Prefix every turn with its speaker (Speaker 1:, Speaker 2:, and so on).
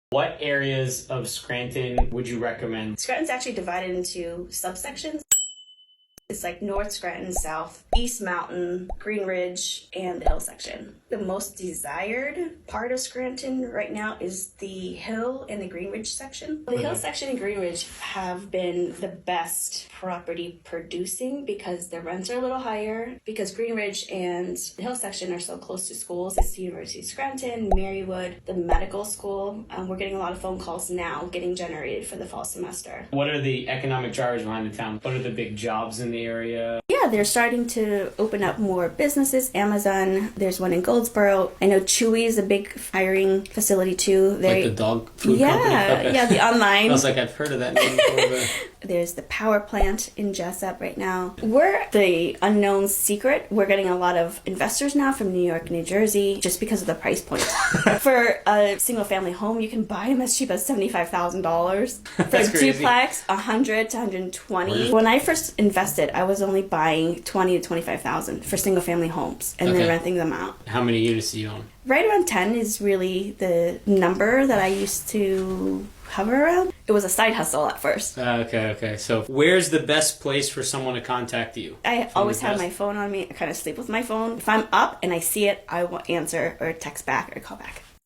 Speaker 1: What areas of Scranton would you recommend?
Speaker 2: Scranton's actually divided into subsections. It's like North Scranton, South, East Mountain, Green Ridge, and the Hill section. The most desired part of Scranton right now is the Hill and the Green Ridge section. The Hill section and Green Ridge have been the best property producing because the rents are a little higher, because Green Ridge and the Hill section are so close to schools. It's the University of Scranton, Marywood, the medical school. We're getting a lot of phone calls now getting generated for the fall semester.
Speaker 1: What are the economic drivers behind the town? What are the big jobs in the area?
Speaker 2: Yeah, they're starting to open up more businesses. Amazon, there's one in Goldsboro. I know Chewy is a big hiring facility too.
Speaker 3: Like the dog food company?
Speaker 2: Yeah, the online.
Speaker 3: I was like, I've heard of that name before, but...
Speaker 2: There's the power plant in Jessup right now. We're the unknown secret. We're getting a lot of investors now from New York, New Jersey, just because of the price point. For a single family home, you can buy them as cheap as $75,000. For
Speaker 3: That's
Speaker 2: a
Speaker 3: crazy.
Speaker 2: duplex, $100,000 to $120,000. When I first invested, I was only buying $20,000 to $25,000 for single family homes and then renting them out.
Speaker 3: How many units do you own?
Speaker 2: Right around 10 is really the number that I used to hover around. It was a side hustle at first.
Speaker 3: Okay. So where's the best place for someone to contact you?
Speaker 2: I always have my phone on me. I kind of sleep with my phone. If I'm up and I see it, I will answer or text back or call back.